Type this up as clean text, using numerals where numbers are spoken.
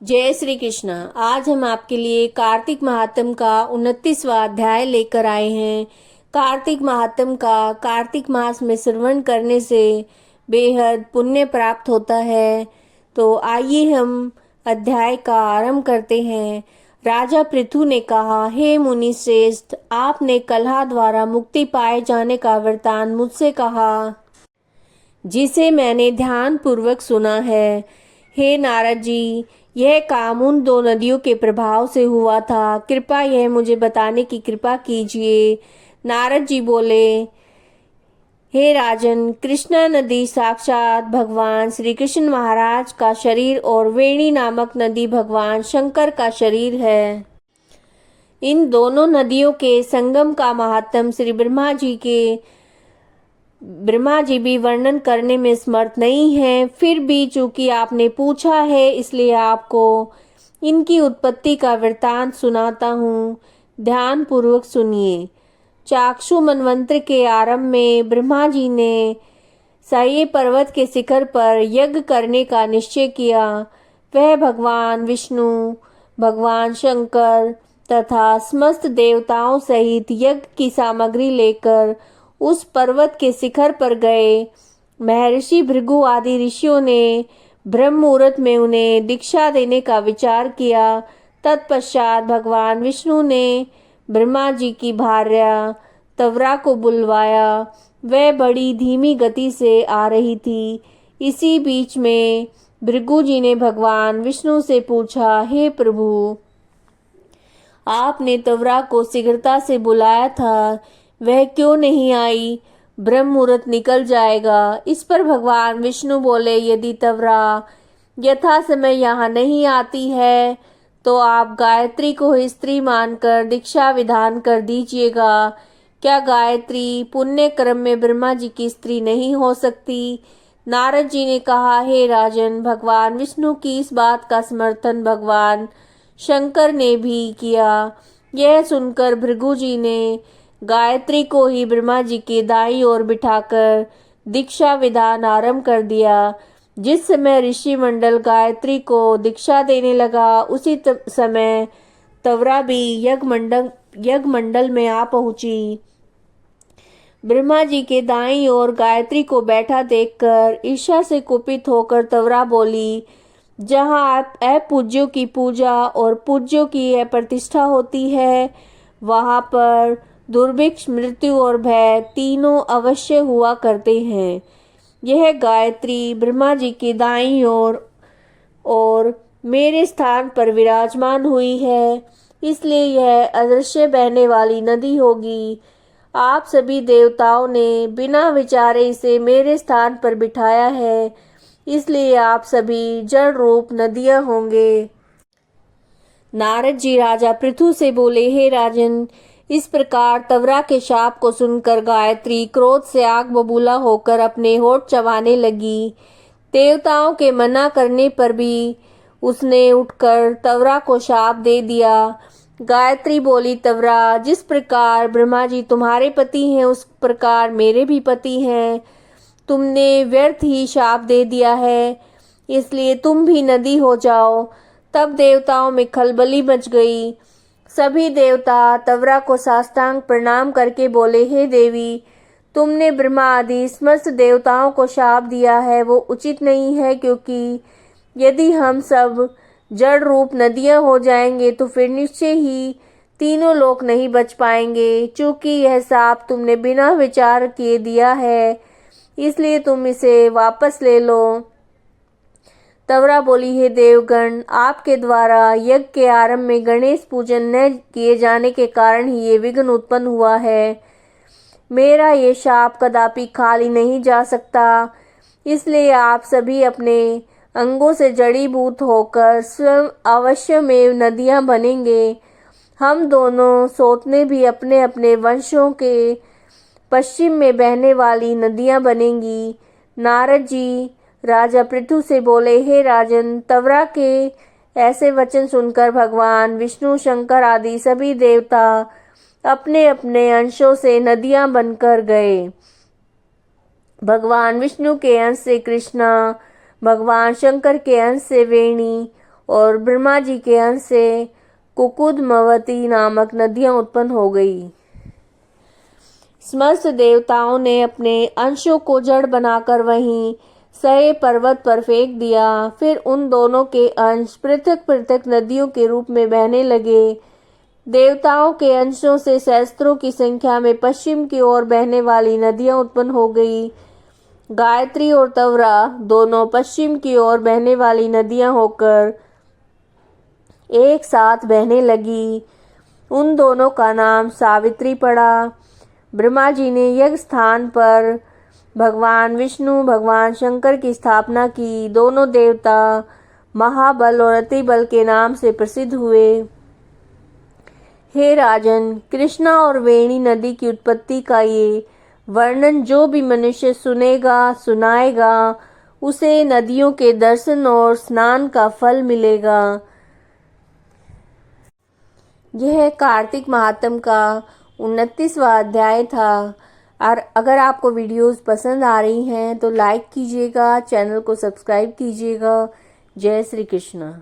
जय श्री कृष्ण। आज हम आपके लिए कार्तिक महात्म का 29वां अध्याय लेकर आए हैं। कार्तिक महात्म का कार्तिक मास में श्रवण करने से बेहद पुण्य प्राप्त होता है। तो आइए हम अध्याय का आरंभ करते हैं। राजा पृथु ने कहा, हे मुनि श्रेष्ठ, आपने कलह द्वारा मुक्ति पाए जाने का वृतांत मुझसे कहा, जिसे मैंने ध्यान पूर्वक सुना है। हे नारद जी, यह काम उन दो नदियों के प्रभाव से हुआ था। कृपया यह मुझे बताने की कृपा कीजिए। नारद जी बोले, हे राजन, कृष्णा नदी साक्षात भगवान श्री कृष्ण महाराज का शरीर और वेणी नामक नदी भगवान शंकर का शरीर है। इन दोनों नदियों के संगम का महात्म श्री ब्रह्मा जी भी वर्णन करने में समर्थ नहीं है। फिर भी चूंकि आपने पूछा है, इसलिए आपको इनकी उत्पत्ति का वृतांत सुनाता हूँ। ध्यान पूर्वक सुनिए। चाक्षु मनवंतर के आरंभ में ब्रह्मा जी ने साये पर्वत के शिखर पर यज्ञ करने का निश्चय किया। वह भगवान विष्णु, भगवान शंकर तथा समस्त देवताओं सहित यज्ञ की सामग्री लेकर उस पर्वत के शिखर पर गए। महर्षि भृगु आदि ऋषियों ने ब्रह्म मुहूर्त में उन्हें दीक्षा देने का विचार किया। तत्पश्चात भगवान विष्णु ने ब्रह्मा जी की भार्या तवरा को बुलवाया। वह बड़ी धीमी गति से आ रही थी। इसी बीच में भृगु जी ने भगवान विष्णु से पूछा, हे प्रभु, आपने तवरा को शीघ्रता से बुलाया था, वह क्यों नहीं आई? ब्रह्म मुहूर्त निकल जाएगा। इस पर भगवान विष्णु बोले, यदि तवरा यथा समय यहाँ नहीं आती है तो आप गायत्री को स्त्री मानकर दीक्षा विधान कर दीजिएगा। क्या गायत्री पुण्य क्रम में ब्रह्मा जी की स्त्री नहीं हो सकती? नारद जी ने कहा, हे राजन, भगवान विष्णु की इस बात का समर्थन भगवान शंकर ने भी किया। यह सुनकर भृगु जी ने गायत्री को ही ब्रह्मा जी के दाईं ओर बिठाकर दीक्षा विधान आरंभ कर दिया। जिस समय ऋषि मंडल गायत्री को दीक्षा देने लगा, उसी समय तवरा भी यज्ञ मंडल में आ पहुंची। ब्रह्मा जी के दाईं ओर गायत्री को बैठा देखकर ईर्ष्या से कुपित होकर तवरा बोली, जहाँ अपूज्यों की पूजा और पूज्यों की प्रतिष्ठा होती है, वहाँ पर दुर्भिक्ष, मृत्यु और भय तीनों अवश्य हुआ करते हैं। यह गायत्री ब्रह्मा जी के दाईं ओर और मेरे स्थान पर विराजमान हुई है, इसलिए यह अदृश्य बहने वाली नदी होगी। आप सभी देवताओं ने बिना विचारे इसे मेरे स्थान पर बिठाया है, इसलिए आप सभी जल रूप नदियां होंगे। नारद जी राजा पृथु से बोले, हे राजन, इस प्रकार तवरा के शाप को सुनकर गायत्री क्रोध से आग बबूला होकर अपने होठ चबाने लगी। देवताओं के मना करने पर भी उसने उठकर तवरा को शाप दे दिया। गायत्री बोली, तवरा, जिस प्रकार ब्रह्मा जी तुम्हारे पति हैं, उस प्रकार मेरे भी पति हैं। तुमने व्यर्थ ही शाप दे दिया है, इसलिए तुम भी नदी हो जाओ। तब देवताओं में खलबली मच गई। सभी देवता तवरा को साष्टांग प्रणाम करके बोले, हे देवी, तुमने ब्रह्मा आदि समस्त देवताओं को शाप दिया है, वो उचित नहीं है, क्योंकि यदि हम सब जड़ रूप नदियां हो जाएंगे तो फिर निश्चय ही तीनों लोक नहीं बच पाएंगे। चूंकि यह शाप तुमने बिना विचार किए दिया है, इसलिए तुम इसे वापस ले लो। तवरा बोली, हे देवगण, आपके द्वारा यज्ञ के आरंभ में गणेश पूजन न किए जाने के कारण ही ये विघ्न उत्पन्न हुआ है। मेरा ये शाप कदापि खाली नहीं जा सकता, इसलिए आप सभी अपने अंगों से जड़ीभूत होकर स्वयं अवश्य में नदियां बनेंगे। हम दोनों सोतने भी अपने अपने वंशों के पश्चिम में बहने वाली नदियां बनेंगी। नारद जी राजा पृथु से बोले, हे राजन, तवरा के ऐसे वचन सुनकर भगवान विष्णु, शंकर आदि सभी देवता अपने अपने अंशों से नदियां बनकर गए। भगवान विष्णु के अंश से कृष्णा, भगवान शंकर के अंश से वेणी और ब्रह्मा जी के अंश से कुकुदमवती नामक नदियां उत्पन्न हो गई। समस्त देवताओं ने अपने अंशों को जड़ बनाकर वहीं सहे पर्वत पर फेंक दिया। फिर उन दोनों के अंश पृथक पृथक नदियों के रूप में बहने लगे। देवताओं के अंशों से सहस्त्रों की संख्या में पश्चिम की ओर बहने वाली नदियां उत्पन्न हो गई। गायत्री और तवरा दोनों पश्चिम की ओर बहने वाली नदियां होकर एक साथ बहने लगी। उन दोनों का नाम सावित्री पड़ा। ब्रह्मा जी ने यज्ञ स्थान पर भगवान विष्णु भगवान शंकर की स्थापना की। दोनों देवता महाबल और अतिबल के नाम से प्रसिद्ध हुए। हे राजन, कृष्णा और वेणी नदी की उत्पत्ति का ये वर्णन जो भी मनुष्य सुनेगा सुनाएगा उसे नदियों के दर्शन और स्नान का फल मिलेगा। यह कार्तिक महात्म का 29वां अध्याय था। और अगर आपको वीडियोस पसंद आ रही हैं तो लाइक कीजिएगा, चैनल को सब्सक्राइब कीजिएगा। जय श्री कृष्ण।